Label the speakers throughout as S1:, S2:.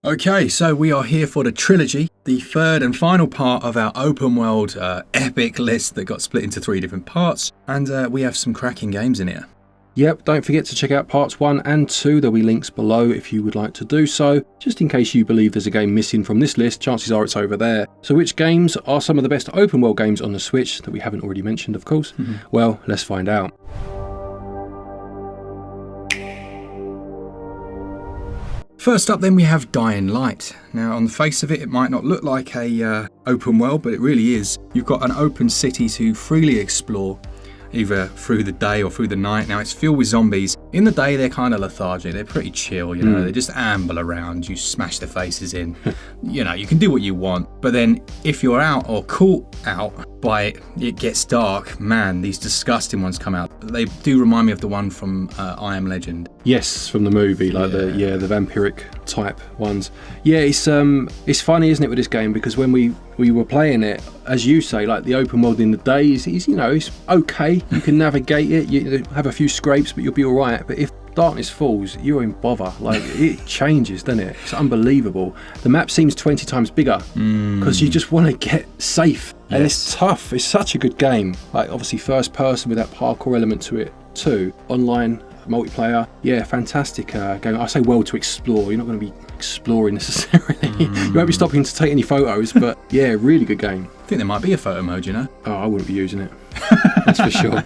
S1: Okay, so we are here for the Trilogy, the third and final part of our open world epic list that got split into 3 different parts, and we have some cracking games in here.
S2: Yep, don't forget to check out parts 1 and 2, there'll be links below if you would like to do so. Just in case you believe there's a game missing from this list, chances are it's over there. So which games are some of the best open world games on the Switch that we haven't already mentioned, of course? Well, let's find out.
S1: First up then we have Dying Light. Now on the face of it, it might not look like a open world, but it really is. You've got an open city to freely explore, either through the day or through the night. Now it's filled with zombies. In the day they're kind of lethargic, they're pretty chill, you know, they just amble around, you smash their faces in. You know, you can do what you want, but then if you're out or caught out by it gets dark, man, these disgusting ones come out. They do remind me of the one from I Am Legend.
S2: Yes, from the movie, like the vampiric type ones. Yeah, it's funny, isn't it, with this game, because when we were playing it, as you say, like the open world in the day is you know, it's okay, you can navigate it, you have a few scrapes, but you'll be all right. But if darkness falls, you're in bother. Like, it changes, doesn't it? It's unbelievable. The map seems 20 times bigger because you just want to get safe. And it's tough. It's such a good game. Like, obviously first person with that parkour element to it too. Online multiplayer, yeah, fantastic game. I say world to explore. You're not going to be exploring necessarily. You won't be stopping to take any photos, but yeah, really good game.
S1: I think there might be a photo mode, you know?
S2: Oh, I wouldn't be using it. That's for sure.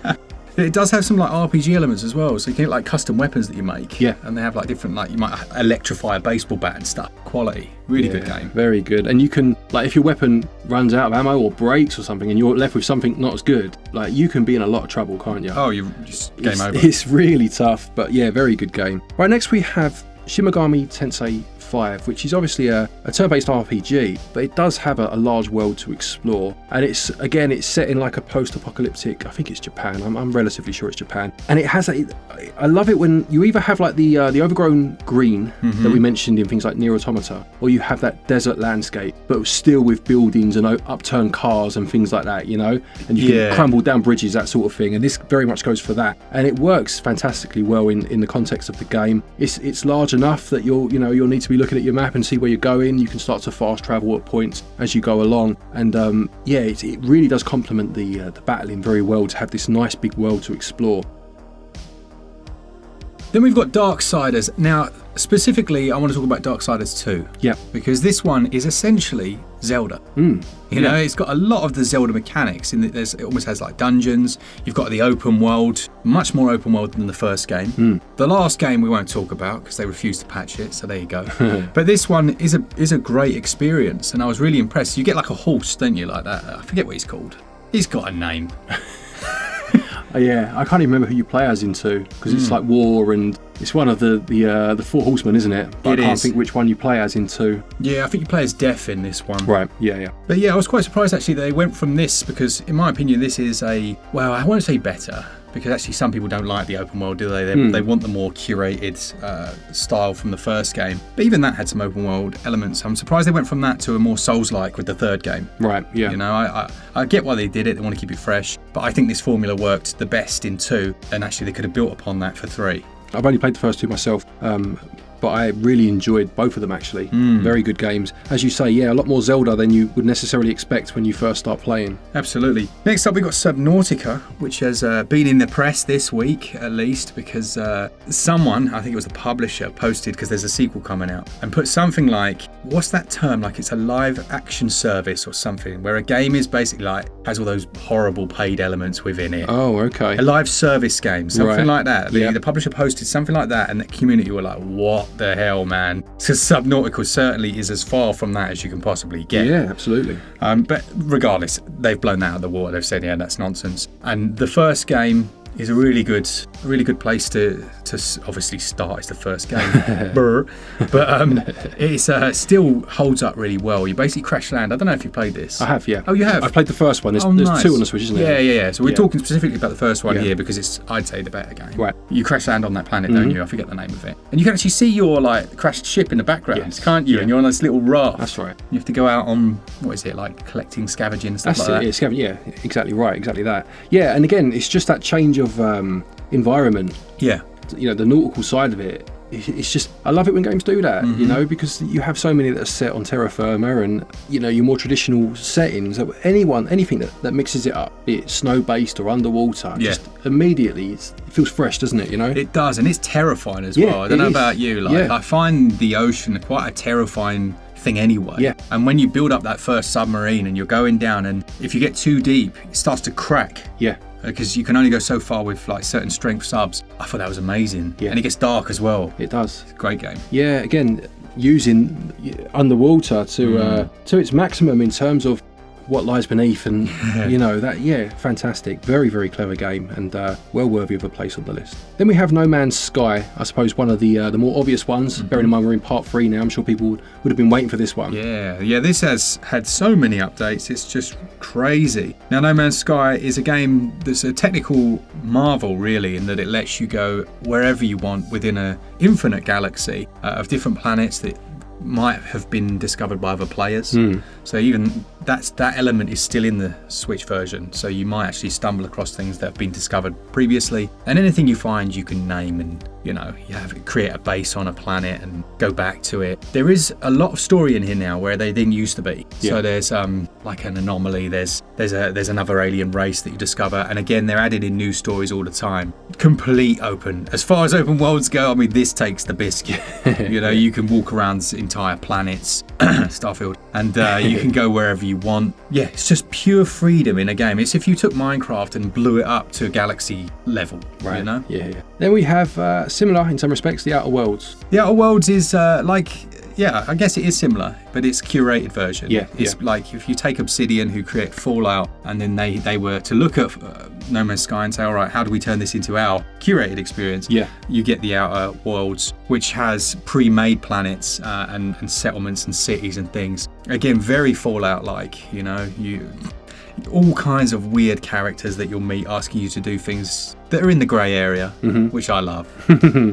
S1: It does have some like RPG elements as well, so you can get like custom weapons that you make.
S2: Yeah.
S1: And they have like different, like you might electrify a baseball bat and stuff. Quality. Really good game.
S2: Very good. And you can, like, if your weapon runs out of ammo or breaks or something and you're left with something not as good, like, you can be in a lot of trouble, can't you?
S1: Oh, you just game over.
S2: It's really tough, but yeah, very good game. Right, next we have Shin Megami Tensei 5, which is obviously a turn-based RPG, but it does have a large world to explore, and it's set in like a post-apocalyptic, I think it's Japan, I'm relatively sure it's Japan, and it has I love it when you either have like the overgrown green that we mentioned in things like Nier Automata, or you have that desert landscape, but still with buildings and upturned cars and things like that, you know, and you can crumble down bridges, that sort of thing, and this very much goes for that, and it works fantastically well in the context of the game. It's large enough that you'll need to be looking at your map and see where you're going. You can start to fast travel at points as you go along, and it really does complement the battling very well to have this nice big world to explore.
S1: Then we've got Darksiders. Now, specifically, I want to talk about Darksiders 2.
S2: Yeah.
S1: Because this one is essentially Zelda. You know, it's got a lot of the Zelda mechanics. It almost has like dungeons. You've got the open world, much more open world than the first game. The last game we won't talk about because they refused to patch it, so there you go. But this one is a great experience, and I was really impressed. You get like a horse, don't you, like that? I forget what he's called. He's got a name.
S2: Yeah, I can't even remember who you play as in 2 because it's like war, and it's one of the 4 horsemen, isn't it? But I can't think which one you play as in 2.
S1: Yeah, I think you play as Death in this one.
S2: Right, yeah.
S1: But yeah, I was quite surprised actually that they went from this, because in my opinion this is I won't say better, because actually some people don't like the open world, do they? They want the more curated style from the first game. But even that had some open world elements. I'm surprised they went from that to a more Souls-like with the third game.
S2: Right, yeah.
S1: You know, I get why they did it. They want to keep it fresh. But I think this formula worked the best in 2, and actually they could have built upon that for 3.
S2: I've only played the first 2 myself, but I really enjoyed both of them actually. Very good games. As you say, yeah, a lot more Zelda than you would necessarily expect when you first start playing.
S1: Absolutely. Next up, we've got Subnautica, which has been in the press this week, at least, because someone, I think it was the publisher, posted, because there's a sequel coming out, and put something like, what's that term? Like it's a live action service or something, where a game is basically like, has all those horrible paid elements within it.
S2: Oh, okay.
S1: A live service game, something like that. The publisher posted something like that, and the community were like, what the hell, man? Because Subnautica certainly is as far from that as you can possibly get.
S2: Yeah, absolutely.
S1: But regardless, they've blown that out of the water. They've said, yeah, that's nonsense. And the first game is a really good place to obviously start. It's the first game. But it's still holds up really well. You basically crash land. I don't know if you played this.
S2: I have, yeah.
S1: Oh, you have?
S2: I've played the first one. There's
S1: nice.
S2: 2 on the Switch, isn't there?
S1: Yeah. So we're talking specifically about the first one here, because it's, I'd say, the better game.
S2: Right.
S1: You crash land on that planet, don't you? I forget the name of it. And you can actually see your like crashed ship in the background, can't you?
S2: Yeah.
S1: And you're on this little raft.
S2: That's right.
S1: You have to go out on, what is it, like collecting, scavenging and stuff
S2: That's
S1: like
S2: it,
S1: that.
S2: yeah, scavenging, yeah, exactly right, exactly that. Yeah, and again, it's just that change of environment.
S1: Yeah.
S2: You know, the nautical side of it it's just, I love it when games do that, you know, because you have so many that are set on terra firma and, you know, your more traditional settings. Anything that mixes it up, be it snow-based or underwater, just immediately it feels fresh, doesn't it, you know?
S1: It does, and it's terrifying as well. I don't know about you, like I find the ocean quite a terrifying thing anyway.
S2: Yeah.
S1: And when you build up that first submarine and you're going down, and if you get too deep, it starts to crack.
S2: Yeah.
S1: Because you can only go so far with like certain strength subs. I thought that was amazing. Yeah. And it gets dark as well.
S2: It does.
S1: It's a great game.
S2: Yeah, again, using underwater to its maximum in terms of what lies beneath, and you know that. Fantastic, very, very clever game, and well worthy of a place on the list. Then we have No Man's Sky, I suppose one of the more obvious ones. Bearing in mind we're in part 3 now, I'm sure people would have been waiting for this one.
S1: Yeah, this has had so many updates, it's just crazy. Now, No Man's Sky is a game that's a technical marvel, really, in that it lets you go wherever you want within an infinite galaxy of different planets that might have been discovered by other players. So even that element is still in the Switch version, so you might actually stumble across things that have been discovered previously, and anything you find you can name, and you know, you have to create a base on a planet and go back to it. There is a lot of story in here now where they didn't used to be. So there's like an anomaly, there's another alien race that you discover, and again they're adding in new stories all the time. Complete open, as far as open worlds go, I mean, this takes the biscuit. You know, you can walk around entire planets, Starfield, and you can go wherever you want. Yeah, it's just pure freedom in a game. It's if you took Minecraft and blew it up to a galaxy level, right? You know? Yeah.
S2: Then we have similar in some respects, the Outer Worlds.
S1: The Outer Worlds is I guess it is similar, but it's curated version. It's like if you take Obsidian, who create Fallout, and then they were to look at No Man's Sky and say, all right, how do we turn this into our curated experience? You get the Outer Worlds, which has pre-made planets and settlements and cities and things. Again, very Fallout-like, you know, all kinds of weird characters that you'll meet asking you to do things that are in the grey area, which I love.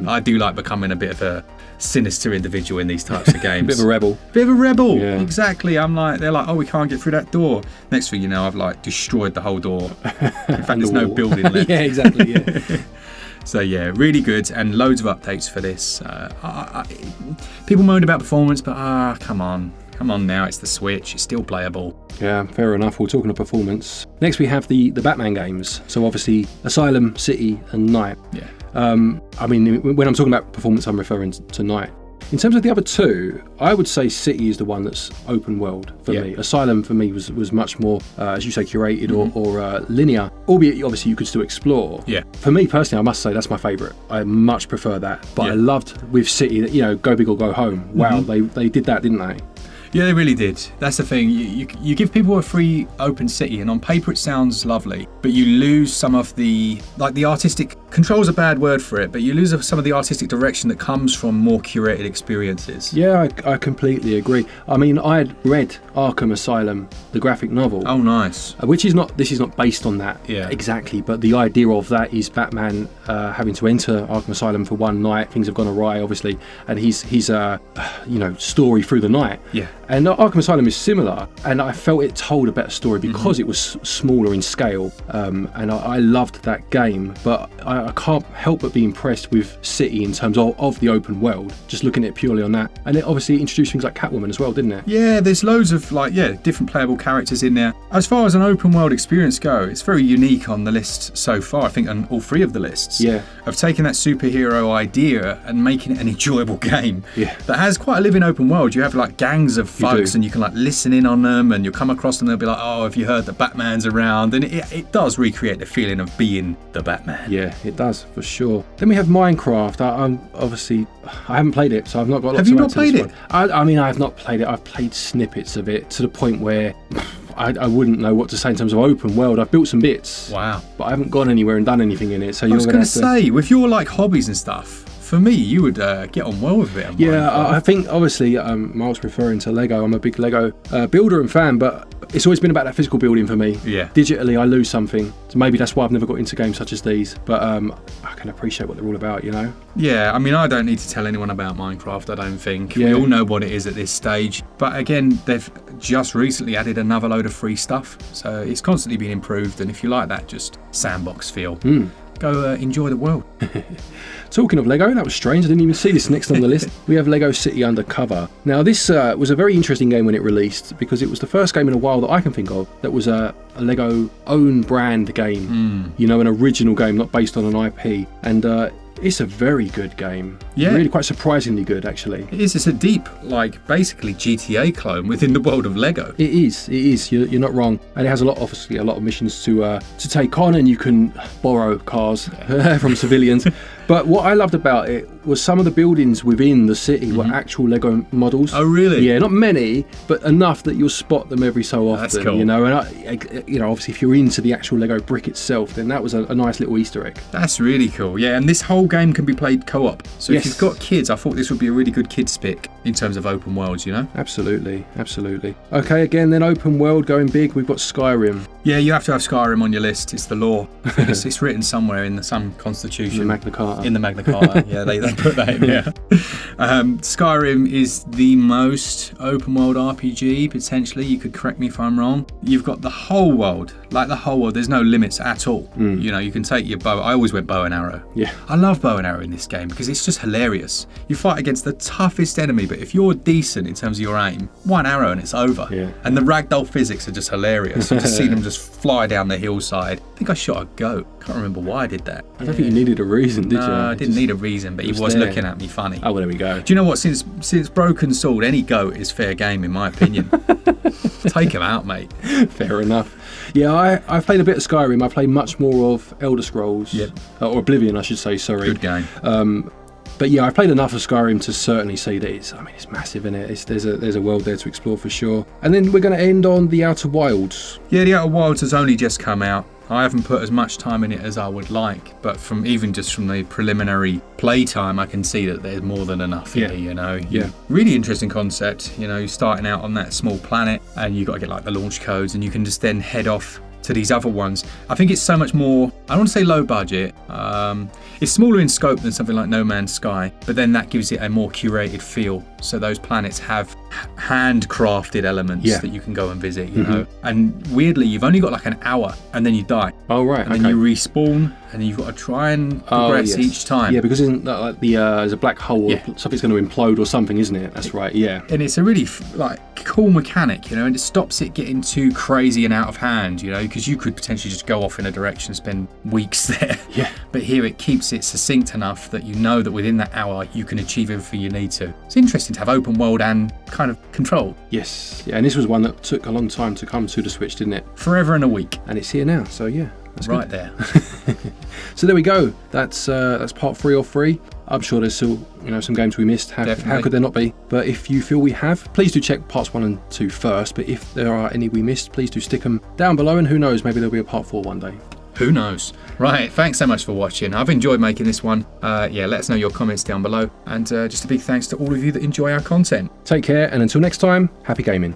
S1: I do like becoming a bit of a sinister individual in these types of games.
S2: Bit of a rebel.
S1: Exactly. They're like, oh, we can't get through that door. Next thing you know, I've like destroyed the whole door. In fact, there's no building left.
S2: Exactly.
S1: So yeah, really good, and loads of updates for this. People moaned about performance, but come on now, it's the Switch, it's still playable.
S2: Yeah, fair enough. We're talking of performance. Next we have the Batman games. So obviously Asylum, City and Night.
S1: Yeah.
S2: I mean, when I'm talking about performance, I'm referring to Night. In terms of the other two, I would say City is the one that's open world for me. Asylum for me was much more, as you say, curated or linear, albeit obviously you could still explore.
S1: Yeah.
S2: For me personally, I must say that's my favourite. I much prefer that. But I loved with City that, you know, go big or go home. Wow, they did that, didn't they?
S1: Yeah, they really did. That's the thing. You give people a free open city, and on paper it sounds lovely, but you lose some of the artistic control's a bad word for it, but you lose some of the artistic direction that comes from more curated experiences.
S2: Yeah, I completely agree. I mean, I had read Arkham Asylum, the graphic novel.
S1: Oh, nice.
S2: This is not based on that exactly, but the idea of that is Batman having to enter Arkham Asylum for one night. Things have gone awry, obviously, and he's story through the night.
S1: Yeah.
S2: And Arkham Asylum is similar, and I felt it told a better story because it was smaller in scale, and I loved that game, but I can't help but be impressed with City in terms of the open world, just looking at it purely on that. And it obviously introduced things like Catwoman as well, didn't it?
S1: Yeah, there's loads of different playable characters in there. As far as an open world experience go, it's very unique on the list so far, I think on all three of the lists.
S2: Yeah.
S1: Of taking that superhero idea and making it an enjoyable game that has quite a living open world. You have like gangs of thugs and you can like listen in on them, and you'll come across them and they'll be like, oh, have you heard that Batman's around? And it does recreate the feeling of being the Batman.
S2: Yeah, it does for sure. Then we have Minecraft. I haven't played it, so I've not got lots of
S1: Have you not played it?
S2: I mean, I have not played it. I've played snippets of it to the point where I wouldn't know what to say in terms of open world. I've built some bits.
S1: Wow.
S2: But I haven't gone anywhere and done anything in it. So
S1: I was going to say, with your like hobbies and stuff, for me, you would get on well with it.
S2: I think obviously Mark's referring to Lego. I'm a big Lego builder and fan, but it's always been about that physical building for me.
S1: Yeah.
S2: Digitally, I lose something. So maybe that's why I've never got into games such as these. But I can appreciate what they're all about, you know?
S1: Yeah, I mean, I don't need to tell anyone about Minecraft, I don't think. Yeah. We all know what it is at this stage. But again, they've just recently added another load of free stuff. So it's constantly been improved. And if you like that just sandbox feel, go enjoy the world.
S2: Talking of Lego, that was strange. I didn't even see this next on the list. We have Lego City Undercover. Now, this was a very interesting game when it released because it was the first game in a while that I can think of that was a Lego own brand game. You know, an original game, not based on an IP. And it's a very good game. Yeah. Really quite surprisingly good, actually.
S1: It is. It's a deep, like, basically GTA clone within the world of Lego.
S2: It is. It is. You're not wrong. And it has obviously a lot of missions to take on, and you can borrow cars from civilians. But what I loved about it was some of the buildings within the city were actual Lego models.
S1: Oh, really?
S2: Yeah, not many, but enough that you'll spot them every so often.
S1: That's cool.
S2: You know, and you know, obviously, if you're into the actual Lego brick itself, then that was a nice little Easter egg.
S1: That's really cool. Yeah, and this whole game can be played co-op. So if you've got kids, I thought this would be a really good kids pick in terms of open worlds. You know?
S2: Absolutely, absolutely. Okay, again, then open world going big. We've got Skyrim.
S1: Yeah, you have to have Skyrim on your list. It's the law. It's written somewhere in some constitution.
S2: In the Magna Carta.
S1: In the Magna Carta, yeah, they put that in there. Skyrim is the most open world RPG, potentially. You could correct me if I'm wrong. You've got the whole world, like the whole world. There's no limits at all. You know, you can take your bow. I always went bow and arrow.
S2: Yeah.
S1: I love bow and arrow in this game because it's just hilarious. You fight against the toughest enemy, but if you're decent in terms of your aim, one arrow and it's over.
S2: Yeah.
S1: And the ragdoll physics are just hilarious. You just see them just fly down the hillside. I think I shot a goat. Can't remember why I did that.
S2: I don't think you needed a reason, did you?
S1: No, I didn't need a reason, but he was looking at me funny.
S2: Oh, well, there we go.
S1: Do you know what? Since Broken Sword, any goat is fair game, in my opinion. Take him out, mate.
S2: Fair enough. Yeah, I've played a bit of Skyrim. I played much more of Elder Scrolls. Or Oblivion, I should say, sorry.
S1: Good game.
S2: But yeah, I've played enough of Skyrim to certainly see that it's massive, isn't it? There's a world there to explore for sure. And then we're going to end on the Outer Wilds.
S1: Yeah, the Outer Wilds has only just come out. I haven't put as much time in it as I would like, but from the preliminary playtime, I can see that there's more than enough here, you know.
S2: Yeah.
S1: Really interesting concept, you know, you're starting out on that small planet and you've got to get like the launch codes and you can just then head off to these other ones. I think it's so much more, I don't want to say low budget, it's smaller in scope than something like No Man's Sky, but then that gives it a more curated feel. So those planets have handcrafted elements that you can go and visit, you know. And weirdly, you've only got like an hour and then you die.
S2: Oh, right.
S1: And then you respawn and you've got to try and progress each time.
S2: Yeah, because isn't that like there's a black hole or something's going to implode or something, isn't it? That's right, yeah.
S1: And it's a really cool mechanic, you know, and it stops it getting too crazy and out of hand, you know, because you could potentially just go off in a direction and spend weeks there.
S2: Yeah.
S1: But here it keeps it succinct enough that you know that within that hour you can achieve everything you need to. It's interesting to have open world and kind of control.
S2: Yes. Yeah, and this was one that took a long time to come to the Switch, didn't it?
S1: Forever and a week.
S2: And it's here now, so yeah. That's
S1: right
S2: good.
S1: There.
S2: So there we go. That's part 3 of 3. I'm sure there's still some games we missed. How could there not be? But if you feel we have, please do check parts 1 and 2 first. But if there are any we missed, please do stick them down below. And who knows, maybe there'll be a part 4 one day.
S1: Who knows? Right, thanks so much for watching. I've enjoyed making this one. Let us know your comments down below. And just a big thanks to all of you that enjoy our content.
S2: Take care, and until next time, happy gaming.